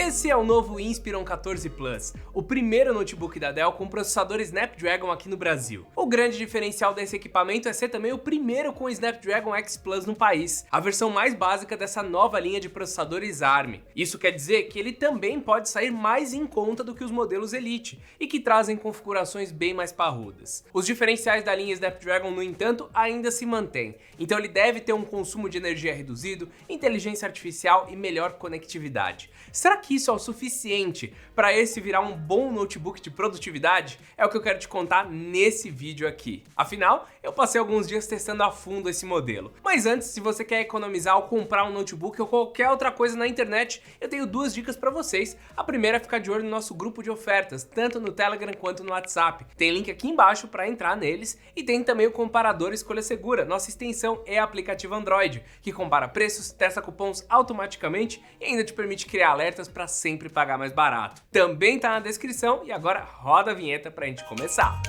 Esse é o novo Inspiron 14 Plus, o primeiro notebook da Dell com processador Snapdragon aqui no Brasil. O grande diferencial desse equipamento é ser também o primeiro com Snapdragon X Plus no país, a versão mais básica dessa nova linha de processadores ARM. Isso quer dizer que ele também pode sair mais em conta do que os modelos Elite e que trazem configurações bem mais parrudas. Os diferenciais da linha Snapdragon, no entanto, ainda se mantêm, então ele deve ter um consumo de energia reduzido, inteligência artificial e melhor conectividade. Será que isso é o suficiente para esse virar um bom notebook de produtividade? É o que eu quero te contar nesse vídeo aqui. Afinal, eu passei alguns dias testando a fundo esse modelo. Mas antes, se você quer economizar ao comprar um notebook ou qualquer outra coisa na internet, eu tenho duas dicas para vocês. A primeira é ficar de olho no nosso grupo de ofertas, tanto no Telegram quanto no WhatsApp. Tem link aqui embaixo para entrar neles e tem também o comparador Escolha Segura. Nossa extensão é aplicativo Android, que compara preços, testa cupons automaticamente e ainda te permite criar alertas para sempre pagar mais barato. Também tá na descrição e agora roda a vinheta pra gente começar.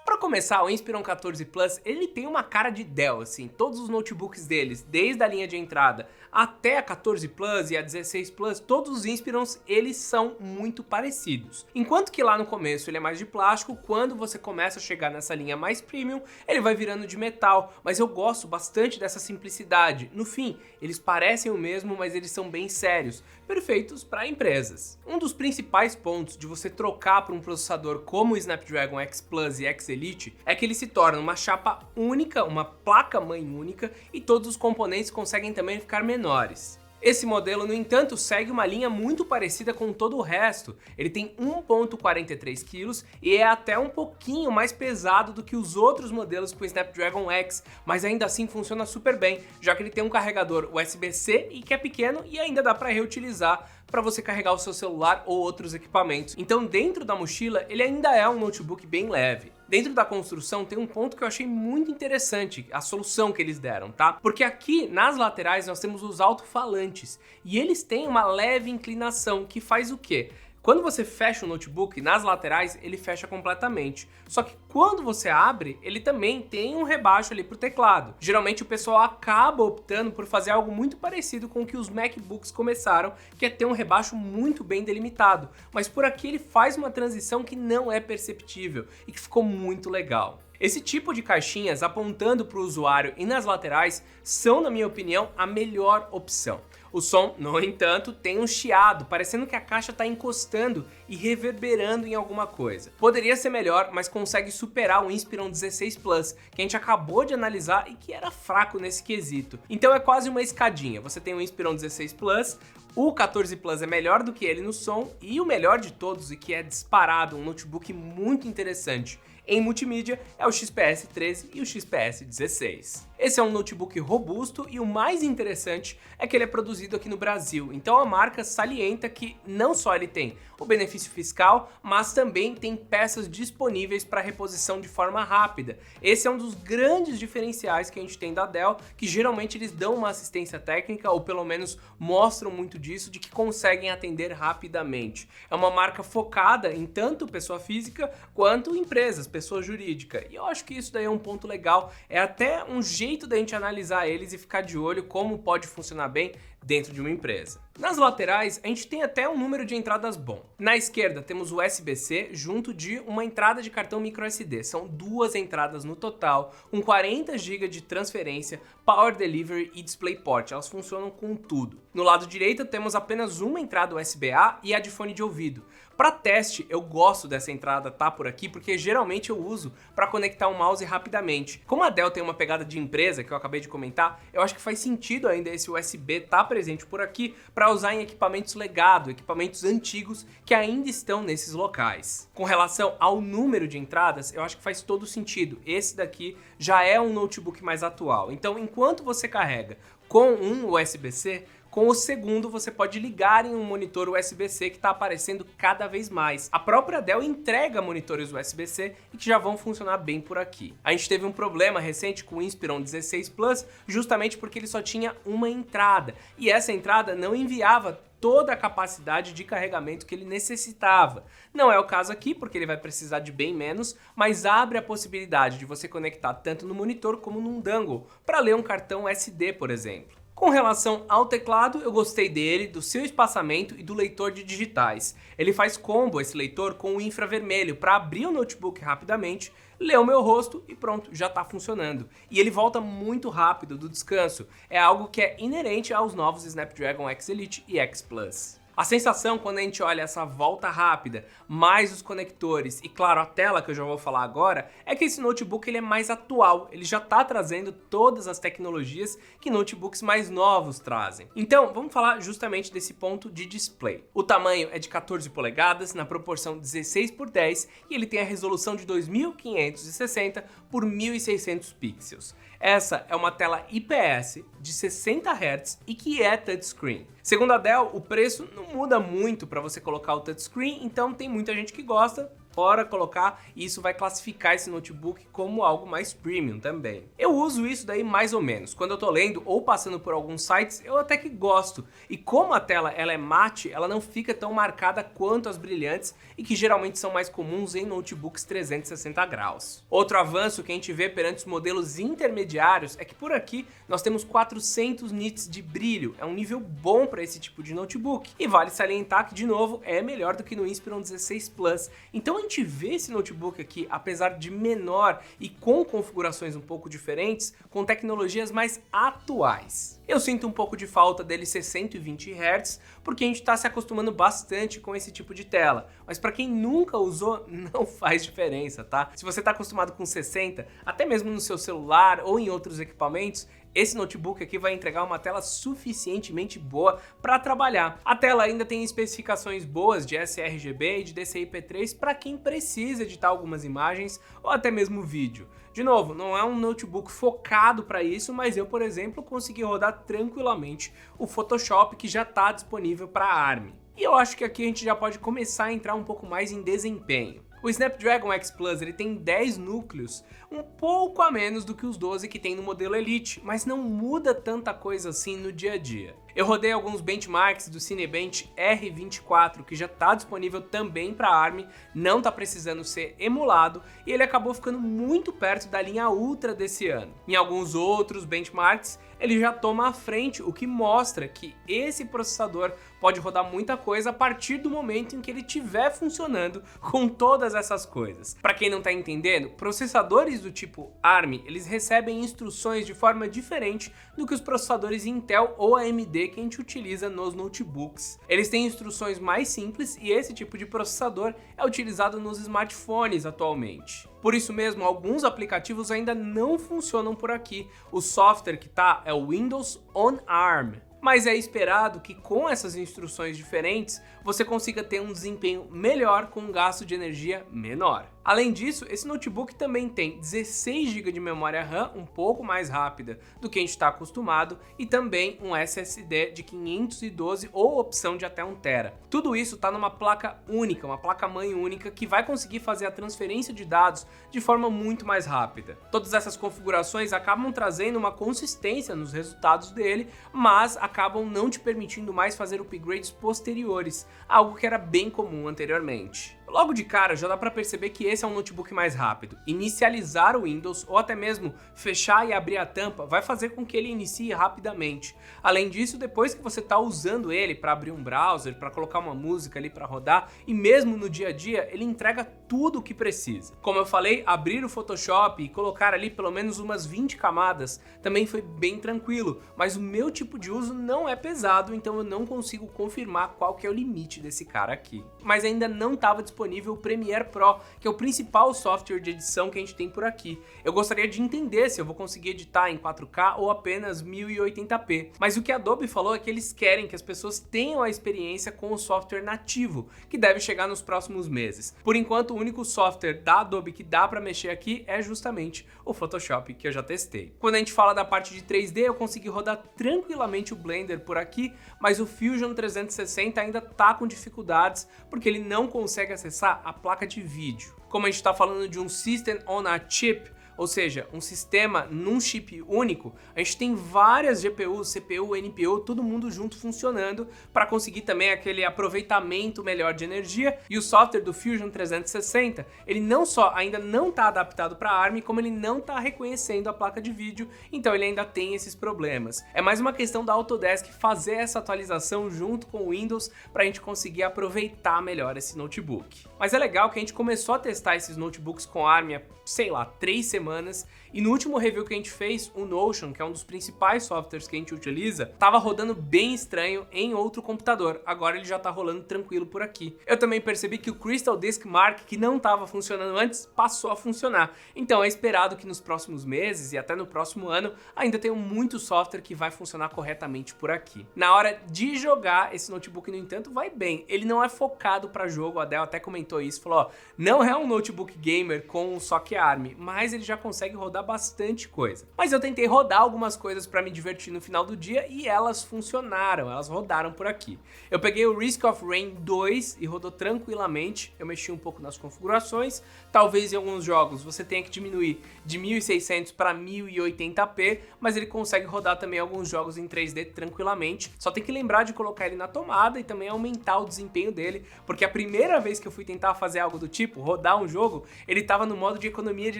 Para começar, o Inspiron 14 Plus, ele tem uma cara de Dell, assim, todos os notebooks deles, desde a linha de entrada até a 14 Plus e a 16 Plus, todos os Inspirons, eles são muito parecidos. Enquanto que lá no começo ele é mais de plástico, quando você começa a chegar nessa linha mais premium, ele vai virando de metal, mas eu gosto bastante dessa simplicidade. No fim, eles parecem o mesmo, mas eles são bem sérios, perfeitos para empresas. Um dos principais pontos de você trocar por um processador como o Snapdragon X Plus e X Elite é que ele se torna uma chapa única, uma placa-mãe única, e todos os componentes conseguem também ficar menores. Esse modelo, no entanto, segue uma linha muito parecida com todo o resto. Ele tem 1,43 kg e é até um pouquinho mais pesado do que os outros modelos com Snapdragon X, mas ainda assim funciona super bem, já que ele tem um carregador USB-C e que é pequeno e ainda dá para reutilizar para você carregar o seu celular ou outros equipamentos. Então, dentro da mochila, ele ainda é um notebook bem leve. Dentro da construção tem um ponto que eu achei muito interessante, a solução que eles deram, tá? Porque aqui nas laterais nós temos os alto-falantes e eles têm uma leve inclinação que faz o quê? Quando você fecha o notebook, nas laterais ele fecha completamente. Só que quando você abre, ele também tem um rebaixo ali pro teclado. Geralmente o pessoal acaba optando por fazer algo muito parecido com o que os MacBooks começaram, que é ter um rebaixo muito bem delimitado. Mas por aqui ele faz uma transição que não é perceptível e que ficou muito legal. Esse tipo de caixinhas apontando para o usuário e nas laterais são, na minha opinião, a melhor opção. O som, no entanto, tem um chiado, parecendo que a caixa está encostando e reverberando em alguma coisa. Poderia ser melhor, mas consegue superar o Inspiron 16 Plus, que a gente acabou de analisar e que era fraco nesse quesito. Então é quase uma escadinha. Você tem o Inspiron 16 Plus, o 14 Plus é melhor do que ele no som e o melhor de todos, e que é disparado, um notebook muito interessante em multimídia, é o XPS 13 e o XPS 16. Esse é um notebook robusto e o mais interessante é que ele é produzido aqui no Brasil, então a marca salienta que não só ele tem o benefício fiscal, mas também tem peças disponíveis para reposição de forma rápida. Esse é um dos grandes diferenciais que a gente tem da Dell, que geralmente eles dão uma assistência técnica, ou pelo menos mostram muito disso, de que conseguem atender rapidamente. É uma marca focada em tanto pessoa física quanto empresas, pessoa jurídica, e eu acho que isso daí é um ponto legal, é até um jeito da gente analisar eles e ficar de olho como pode funcionar bem dentro de uma empresa. Nas laterais, a gente tem até um número de entradas bom. Na esquerda temos o USB-C junto de uma entrada de cartão microSD. São duas entradas no total, com 40 GB de transferência, Power Delivery e DisplayPort. Elas funcionam com tudo. No lado direito temos apenas uma entrada USB-A e a de fone de ouvido. Para teste, eu gosto dessa entrada tá por aqui porque geralmente eu uso para conectar um mouse rapidamente. Como a Dell tem uma pegada de empresa que eu acabei de comentar, eu acho que faz sentido ainda esse USB tá presente por aqui para usar em equipamentos legado, equipamentos antigos que ainda estão nesses locais. Com relação ao número de entradas, eu acho que faz todo sentido. Esse daqui já é um notebook mais atual. Então, enquanto você carrega com um USB-C, com o segundo você pode ligar em um monitor USB-C que está aparecendo cada vez mais. A própria Dell entrega monitores USB-C e que já vão funcionar bem por aqui. A gente teve um problema recente com o Inspiron 16 Plus, justamente porque ele só tinha uma entrada, e essa entrada não enviava toda a capacidade de carregamento que ele necessitava. Não é o caso aqui, porque ele vai precisar de bem menos, mas abre a possibilidade de você conectar tanto no monitor como num dongle, para ler um cartão SD, por exemplo. Com relação ao teclado, eu gostei dele, do seu espaçamento e do leitor de digitais. Ele faz combo, esse leitor, com o infravermelho para abrir o notebook rapidamente, ler o meu rosto e pronto, já está funcionando. E ele volta muito rápido do descanso, é algo que é inerente aos novos Snapdragon X Elite e X Plus. A sensação quando a gente olha essa volta rápida, mais os conectores e claro a tela que eu já vou falar agora, é que esse notebook ele é mais atual, ele já está trazendo todas as tecnologias que notebooks mais novos trazem. Então vamos falar justamente desse ponto de display. O tamanho é de 14 polegadas na proporção 16:10 e ele tem a resolução de 2560 por 1600 pixels. Essa é uma tela IPS de 60 Hz e que é touchscreen. Segundo a Dell, o preço não muda muito para você colocar o touchscreen, então tem muita gente que gosta, bora colocar, e isso vai classificar esse notebook como algo mais premium também. Eu uso isso daí mais ou menos. Quando eu tô lendo ou passando por alguns sites, eu até que gosto. E como a tela ela é mate, ela não fica tão marcada quanto as brilhantes e que geralmente são mais comuns em notebooks 360 graus. Outro avanço que a gente vê perante os modelos intermediários é que por aqui nós temos 400 nits de brilho. É um nível bom para esse tipo de notebook. E vale salientar que, de novo, é melhor do que no Inspiron 16 Plus. Então a gente vê esse notebook aqui, apesar de menor e com configurações um pouco diferentes, com tecnologias mais atuais. Eu sinto um pouco de falta dele ser 120 Hz, porque a gente está se acostumando bastante com esse tipo de tela. Mas para quem nunca usou, não faz diferença, tá? Se você está acostumado com 60, até mesmo no seu celular ou em outros equipamentos, esse notebook aqui vai entregar uma tela suficientemente boa para trabalhar. A tela ainda tem especificações boas de sRGB e de DCI-P3 para quem precisa editar algumas imagens ou até mesmo vídeo. De novo, não é um notebook focado para isso, mas eu, por exemplo, consegui rodar tranquilamente o Photoshop que já está disponível para a ARM. E eu acho que aqui a gente já pode começar a entrar um pouco mais em desempenho. O Snapdragon X Plus ele tem 10 núcleos, um pouco a menos do que os 12 que tem no modelo Elite, mas não muda tanta coisa assim no dia a dia. Eu rodei alguns benchmarks do Cinebench R24, que já está disponível também para ARM, não está precisando ser emulado, e ele acabou ficando muito perto da linha Ultra desse ano. Em alguns outros benchmarks, ele já toma à frente, o que mostra que esse processador pode rodar muita coisa a partir do momento em que ele estiver funcionando com todas essas coisas. Para quem não está entendendo, processadores do tipo ARM, eles recebem instruções de forma diferente do que os processadores Intel ou AMD que a gente utiliza nos notebooks. Eles têm instruções mais simples e esse tipo de processador é utilizado nos smartphones atualmente. Por isso mesmo, alguns aplicativos ainda não funcionam por aqui. O software que tá é o Windows on ARM. Mas é esperado que com essas instruções diferentes, você consiga ter um desempenho melhor com um gasto de energia menor. Além disso, esse notebook também tem 16 GB de memória RAM, um pouco mais rápida do que a gente está acostumado, e também um SSD de 512 ou opção de até 1 TB. Tudo isso está numa placa única, uma placa-mãe única, que vai conseguir fazer a transferência de dados de forma muito mais rápida. Todas essas configurações acabam trazendo uma consistência nos resultados dele, mas acabam não te permitindo mais fazer upgrades posteriores, algo que era bem comum anteriormente. Logo de cara já dá para perceber que esse é um notebook mais rápido. Inicializar o Windows ou até mesmo fechar e abrir a tampa vai fazer com que ele inicie rapidamente. Além disso, depois que você está usando ele para abrir um browser, para colocar uma música ali para rodar e mesmo no dia a dia, ele entrega tudo o que precisa. Como eu falei, abrir o Photoshop e colocar ali pelo menos umas 20 camadas também foi bem tranquilo, mas o meu tipo de uso não é pesado, então eu não consigo confirmar qual que é o limite desse cara aqui. Mas ainda não estava disponível o Premiere Pro, que é o principal software de edição que a gente tem por aqui. Eu gostaria de entender se eu vou conseguir editar em 4K ou apenas 1080p, mas o que a Adobe falou é que eles querem que as pessoas tenham a experiência com o software nativo, que deve chegar nos próximos meses. Por enquanto, o único software da Adobe que dá para mexer aqui é justamente o Photoshop, que eu já testei. Quando a gente fala da parte de 3D, eu consegui rodar tranquilamente o Blender por aqui, mas o Fusion 360 ainda tá com dificuldades, porque ele não consegue acessar a placa de vídeo. Como a gente está falando de um System on a Chip, ou seja, um sistema num chip único, a gente tem várias GPUs, CPU, NPU, todo mundo junto funcionando para conseguir também aquele aproveitamento melhor de energia. E o software do Fusion 360, ele não só ainda não está adaptado para ARM, como ele não está reconhecendo a placa de vídeo, então ele ainda tem esses problemas. É mais uma questão da Autodesk fazer essa atualização junto com o Windows para a gente conseguir aproveitar melhor esse notebook. Mas é legal que a gente começou a testar esses notebooks com ARM há, sei lá, 3 semanas, e no último review que a gente fez, o Notion, que é um dos principais softwares que a gente utiliza, estava rodando bem estranho em outro computador. Agora ele já está rolando tranquilo por aqui. Eu também percebi que o Crystal Disk Mark, que não estava funcionando antes, passou a funcionar. Então é esperado que nos próximos meses e até no próximo ano ainda tenha muito software que vai funcionar corretamente por aqui. Na hora de jogar, esse notebook, no entanto, vai bem. Ele não é focado para jogo, a Dell até comentou isso, falou, ó, não é um notebook gamer com socket ARM, mas ele já consegue rodar bastante coisa. Mas eu tentei rodar algumas coisas para me divertir no final do dia e elas funcionaram, elas rodaram por aqui. Eu peguei o Risk of Rain 2 e rodou tranquilamente, eu mexi um pouco nas configurações, talvez em alguns jogos você tenha que diminuir de 1600 para 1080p, mas ele consegue rodar também alguns jogos em 3D tranquilamente, só tem que lembrar de colocar ele na tomada e também aumentar o desempenho dele, porque a primeira vez que eu fui tentar fazer algo do tipo, rodar um jogo, ele estava no modo de economia de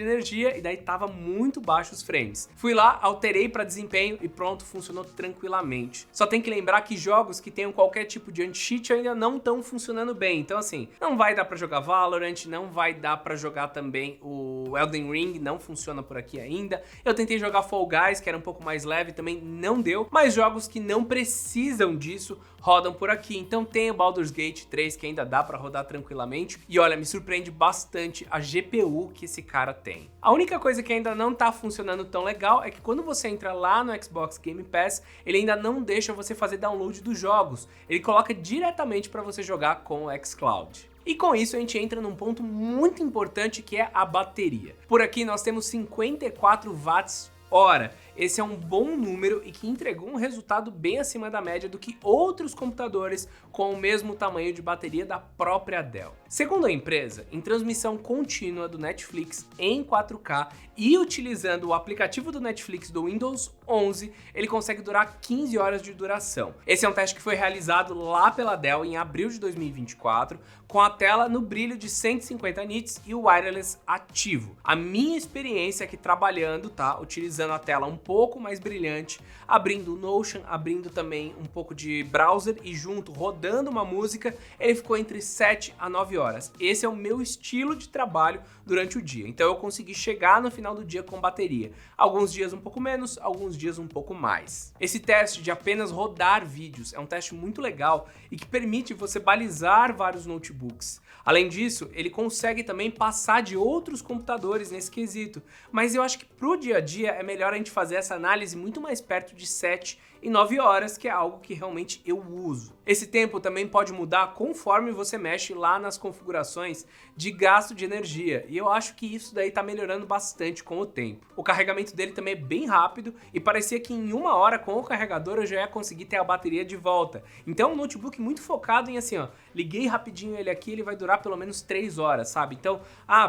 energia e daí estava muito baixo os frames. Fui lá, alterei para desempenho e pronto, funcionou tranquilamente. Só tem que lembrar que jogos que tenham qualquer tipo de anti-cheat ainda não estão funcionando bem, então assim, não vai dar para jogar Valorant, não vai dar para jogar também o Elden Ring, não funciona por aqui ainda. Eu tentei jogar Fall Guys, que era um pouco mais leve, também não deu, mas jogos que não precisam disso rodam por aqui. Então tem o Baldur's Gate 3 que ainda dá para rodar tranquilamente. E olha, me surpreende bastante a GPU que esse cara tem. A única coisa que ainda não tá funcionando tão legal é que quando você entra lá no Xbox Game Pass, ele ainda não deixa você fazer download dos jogos. Ele coloca diretamente para você jogar com o xCloud. E com isso a gente entra num ponto muito importante que é a bateria. Por aqui nós temos 54 watts hora. Esse é um bom número e que entregou um resultado bem acima da média do que outros computadores com o mesmo tamanho de bateria da própria Dell. Segundo a empresa, em transmissão contínua do Netflix em 4K e utilizando o aplicativo do Netflix do Windows 11, ele consegue durar 15 horas de duração. Esse é um teste que foi realizado lá pela Dell em abril de 2024, com a tela no brilho de 150 nits e o wireless ativo. A minha experiência aqui trabalhando, tá, utilizando a tela um pouco mais brilhante, abrindo o Notion, abrindo também um pouco de browser e junto rodando uma música, ele ficou entre 7 a 9 horas. Esse é o meu estilo de trabalho durante o dia. Então eu consegui chegar no final do dia com bateria. Alguns dias um pouco menos, alguns dias um pouco mais. Esse teste de apenas rodar vídeos é um teste muito legal e que permite você balizar vários notebooks. Além disso, ele consegue também passar de outros computadores nesse quesito, mas eu acho que pro dia a dia é melhor a gente fazer essa análise muito mais perto de 7 e 9 horas, que é algo que realmente eu uso. Esse tempo também pode mudar conforme você mexe lá nas configurações de gasto de energia, e eu acho que isso daí tá melhorando bastante com o tempo. O carregamento dele também é bem rápido e parecia que em 1 hora com o carregador eu já ia conseguir ter a bateria de volta. Então é um notebook muito focado em assim, ó, liguei rapidinho ele aqui, ele vai durar pelo menos 3 horas, sabe? Então,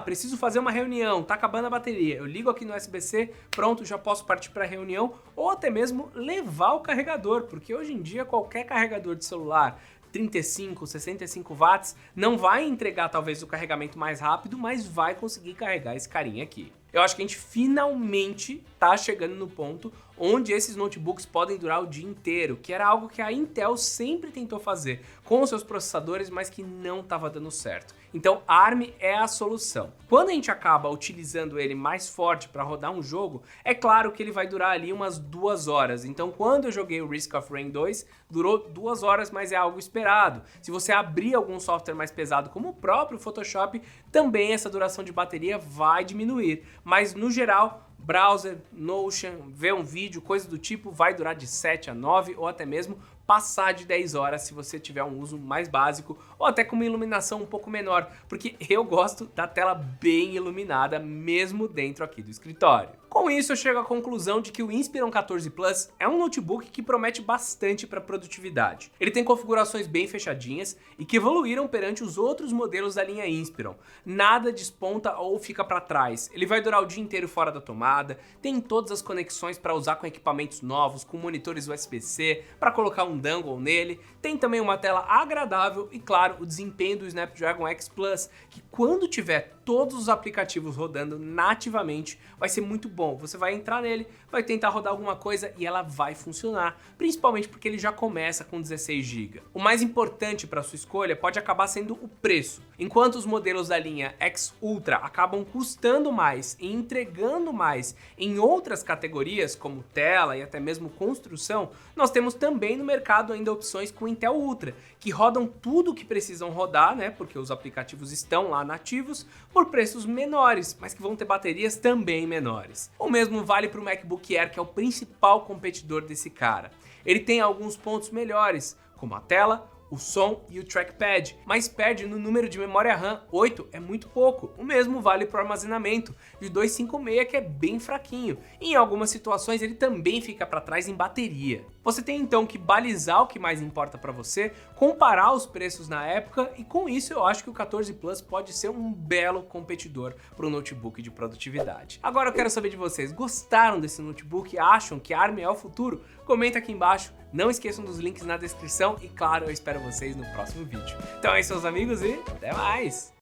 preciso fazer uma reunião, tá acabando a bateria, eu ligo aqui no USB-C, pronto, já posso partir para a reunião, ou até mesmo levar o carregador, porque hoje em dia qualquer carregador de celular 35, 65 watts não vai entregar talvez o carregamento mais rápido, mas vai conseguir carregar esse carinha aqui. Eu acho que a gente finalmente tá chegando no ponto onde esses notebooks podem durar o dia inteiro, que era algo que a Intel sempre tentou fazer com os seus processadores, mas que não estava dando certo. Então ARM é a solução. Quando a gente acaba utilizando ele mais forte para rodar um jogo, é claro que ele vai durar ali umas 2 horas. Então quando eu joguei o Risk of Rain 2, durou 2 horas, mas é algo esperado. Se você abrir algum software mais pesado como o próprio Photoshop, também essa duração de bateria vai diminuir. Mas no geral, browser, Notion, ver um vídeo, coisa do tipo, vai durar de 7 a 9 ou até mesmo passar de 10 horas se você tiver um uso mais básico ou até com uma iluminação um pouco menor, porque eu gosto da tela bem iluminada, mesmo dentro aqui do escritório. Com isso, eu chego à conclusão de que o Inspiron 14 Plus é um notebook que promete bastante para produtividade. Ele tem configurações bem fechadinhas e que evoluíram perante os outros modelos da linha Inspiron. Nada desponta ou fica para trás. Ele vai durar o dia inteiro fora da tomada, tem todas as conexões para usar com equipamentos novos, com monitores USB-C, para colocar um dongle nele, tem também uma tela agradável e, claro, o desempenho do Snapdragon X Plus, que quando tiver todos os aplicativos rodando nativamente, vai ser muito bom. Você vai entrar nele, vai tentar rodar alguma coisa e ela vai funcionar, principalmente porque ele já começa com 16 GB. O mais importante para sua escolha pode acabar sendo o preço. Enquanto os modelos da linha X Ultra acabam custando mais e entregando mais em outras categorias, como tela e até mesmo construção, nós temos também no mercado ainda opções com Intel Ultra, que rodam tudo o que precisam rodar, né, porque os aplicativos estão lá nativos, por preços menores, mas que vão ter baterias também menores. O mesmo vale para o MacBook Air, que é o principal competidor desse cara. Ele tem alguns pontos melhores, como a tela, o som e o trackpad, mas perde no número de memória RAM. 8 é muito pouco. O mesmo vale para o armazenamento de 256, que é bem fraquinho. E em algumas situações ele também fica para trás em bateria. Você tem então que balizar o que mais importa para você, comparar os preços na época, e com isso eu acho que o 14 Plus pode ser um belo competidor para um notebook de produtividade. Agora eu quero saber de vocês, gostaram desse notebook? Acham que a ARM é o futuro? Comenta aqui embaixo, não esqueçam dos links na descrição e claro, eu espero vocês no próximo vídeo. Então é isso, meus amigos, e até mais!